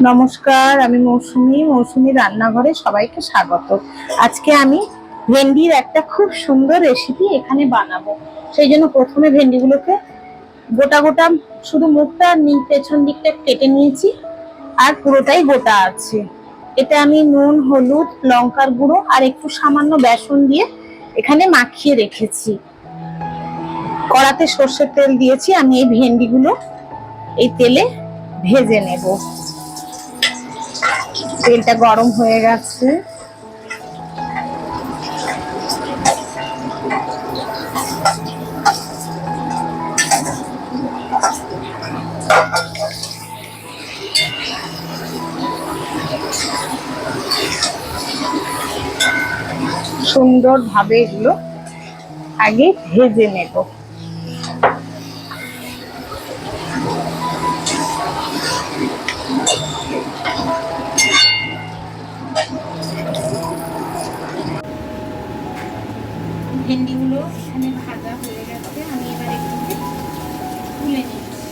নমস্কার, আমি মৌসুমী রান্নাঘরে সবাইকে স্বাগত। আজকে আমি ভেন্ডির একটা খুব সুন্দর রেসিপি এখানে বানাবো। সেই জন্য প্রথমে ভেন্ডিগুলোকে গোটা গোটা, শুধু মুখটা আর পেছন দিকটা কেটে নিয়েছি, আর পুরোটাই গোটা আছে। এটা আমি নুন, হলুদ, লঙ্কার গুঁড়ো আর একটু সামান্য বেসন দিয়ে এখানে মাখিয়ে রেখেছি। কড়াতে সর্ষের তেল দিয়েছি, আমি এই ভেন্ডিগুলো এই তেলে ভেজে নেব। তেলটা গরম হয়ে গেছে। সুন্দরভাবে এগুলো আগে ভেজে নেব। ভেন্ডিগুলো এখানে ভাজা হয়ে গেছে, আমি এবার এগুলোকে তুলে নিচ্ছি।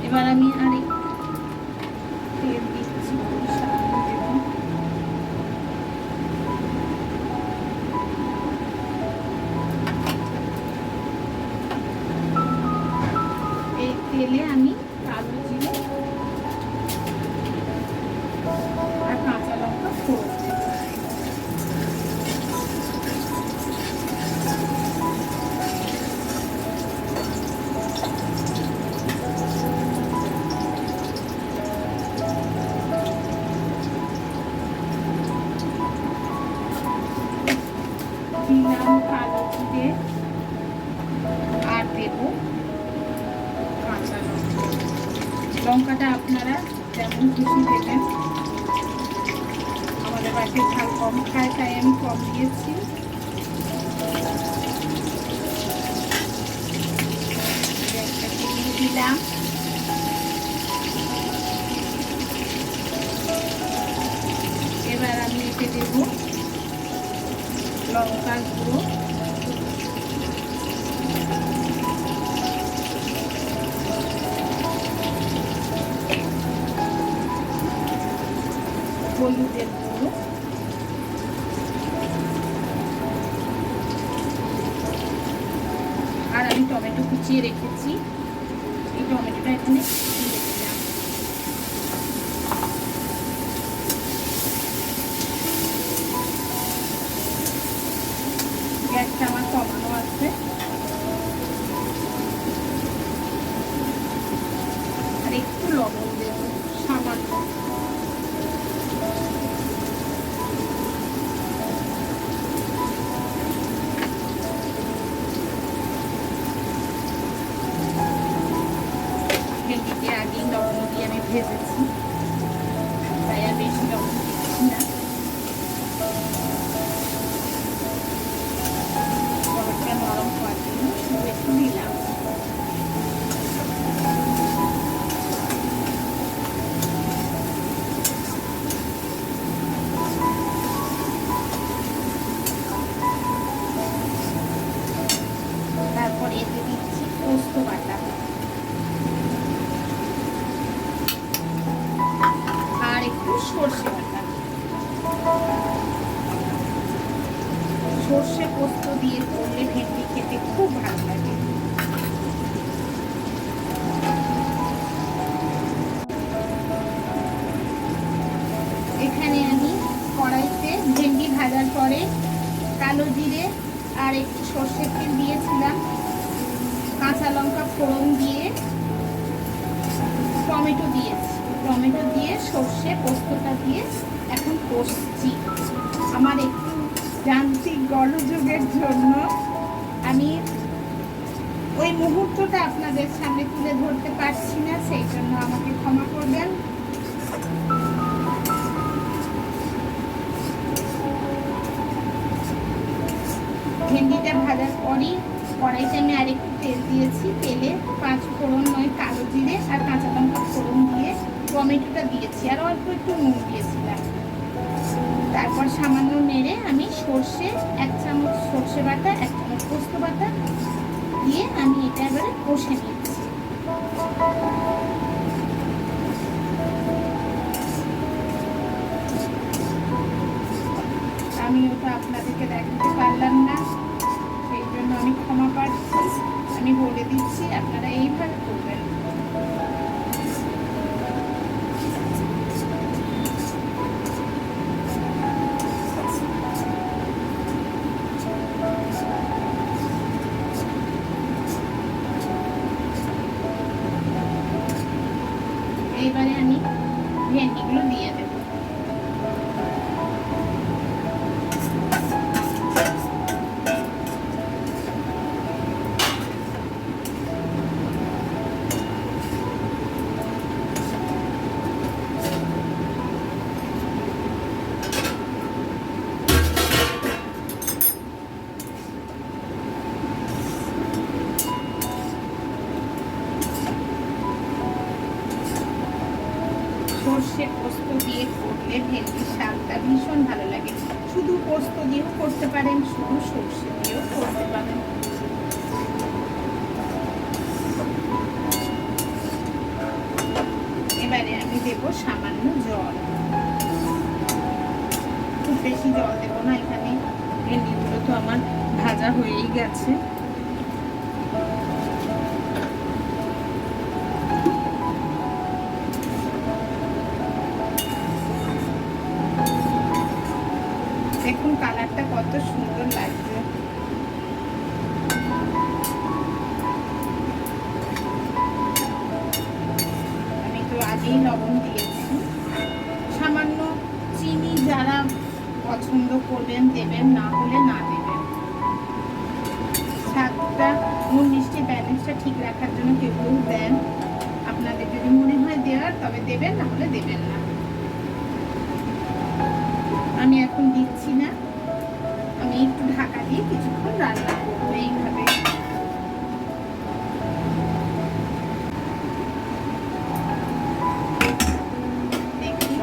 এবার আমি আর তেল দিচ্ছি, এই তেলে আমি কালো জিরে আর কাঁচা লঙ্কা ফোড়ন দেব। দিলাম কালো জিরে আর দেব কাঁচা লঙ্কা। লঙ্কাটা আপনারা যেমন খুশি দেবেন, আমাদের বাড়িতে ঝাল কম খায় তাই আমি কম দিয়েছি। দিলাম এবার আমি এতে দেব লঙ্কার গুঁড়ো, হলুদের গুঁড়ো, আর আমি টমেটো কুচিয়ে রেখেছি, এই টমেটোটা এখানে দিয়ে দিলাম। গ্যাসটা আমার কমানো আছে। আর একটু লবণ দেব সামান্য। ভেন্ডিতে আগেই লবণ দিয়ে আমি ভেজেছি, তাই আর বেশি লবণ দিচ্ছি না। লবণটা নরম হওয়ার জন্য শুধু একটু দিলাম। তারপরে এতে দিচ্ছি পোস্ত বাটা আর একটু সর্ষে বাটা। সর্ষে পোস্ত দিয়ে করলে ভেন্ডি খেতে খুব ভালো লাগে। এখানে আমি কড়াইতে ভেন্ডি ভাজার পরে কালো জিরে আর একটু সর্ষের তেল দিয়েছিলাম, কাঁচা লঙ্কা ফোড়ন দিয়ে টমেটো দিয়েছি। টমেটো দিয়ে সর্ষে পোস্তটা দিয়ে এখন কষছি। আমার একটু যান্ত্রিক গোলযোগের জন্য আমি ওই মুহূর্তটা আপনাদের সামনে তুলে ধরতে পারছি না, সেই জন্য আমাকে ক্ষমা করবেন। ভেন্ডিটা ভাজার পরই কড়াইতে আমি আরেকটু তেল দিয়েছি, তেলে 5 ফোড়ন নয় কালো জিরে আর কাঁচা লঙ্কা ফোড়ন দিয়ে টমেটোটা দিয়েছি আর অল্প একটু নুন দিয়েছিলাম। তারপর সামান্য নেড়ে আমি সর্ষে 1 চামচ সর্ষে বাটা 1 চামচ পোস্ত বাটা দিয়ে আমি এটা এবারে কষে নিচ্ছি। আমি ওটা আপনাদেরকে দেখাতে পারলাম না, সেই জন্য আমি ক্ষমা প্রার্থী। আমি বলে দিচ্ছি আপনারা এইভাবে করবেন। এইবারে আমি ভেন্ডিগুলো দিয়ে দেব। সর্ষে পোস্ত দিয়ে করলে ভেন্ডির স্বাদটা ভীষণ ভালো লাগে। শুধু পোস্ত দিয়েও করতে পারেন, শুধু সর্ষে দিয়েও করতে পারেন। এবারে আমি দেব সামান্য জল, খুব বেশি জল দেবো না, এখানে ভেন্ডিগুলো তো আমার ভাজা হয়েই গেছে। দেখুন কালারটা কত সুন্দর লাগছে। আমি তো আগেই লবণ দিয়েছি, সামান্য চিনি যারা পছন্দ করবেন দেবেন, না হলে না দেবেন। স্বাদটা নুন মিষ্টি ব্যালেন্সটা ঠিক রাখার জন্য কেউ কেউ দেন, আপনাদের যদি মনে হয় দেওয়ার তবে দেবেন, না হলে দেবেন না। আমি এখন দিচ্ছি না, আমি একটু ঢাকা দিয়ে কিছুক্ষণ রান্না করবো এইভাবে। দেখি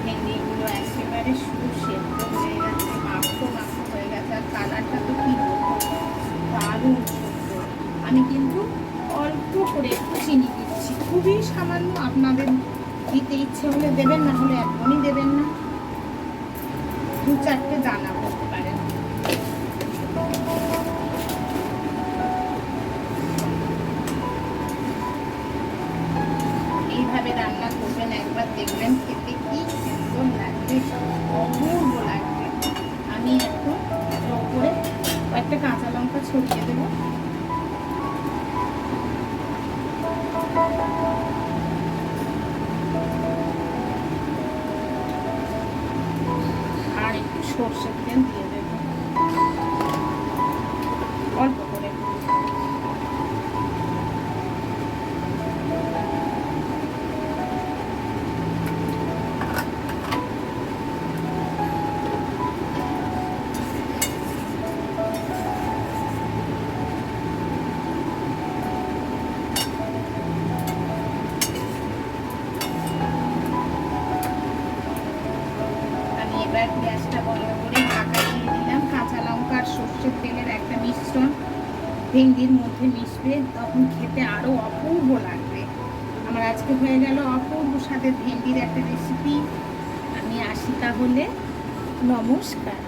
ভেন্ডিগুলো একেবারে শুধু সেদ্ধ হয়ে গেছে, মাখো মাখো হয়ে গেছে, আর কালারটা তো কি বলবো, দারুণ সুন্দর। আমি কিন্তু অল্প করে একটু চিনি দিচ্ছি, খুবই সামান্য, আপনাদের দিতে ইচ্ছে হলে দেবেন, না হলে একদমই দেবেন না। 2-4টে দানা বলতে পারেন। এইভাবে রান্না করবেন, একবার দেখবেন খেতে কি সুন্দর লাগবে, অপূর্ব লাগবে। আমি এখন ওপরে কয়েকটা কাঁচা লঙ্কা ছড়িয়ে দেবো। আর একটু সর্ষের তেল দিয়ে দেব অল্প করে। এবার গ্যাসটা বন্ধ করে ঢাকা দিয়ে দিলাম। কাঁচা লঙ্কা আর সর্ষের তেলের একটা মিশ্রণ ভেন্ডির মধ্যে মিশবে, তখন খেতে আরো অপূর্ব লাগবে। আমার আজকে হয়ে গেল অপূর্ব স্বাদের ভেন্ডির একটা রেসিপি। আমি আসি তাহলে, নমস্কার।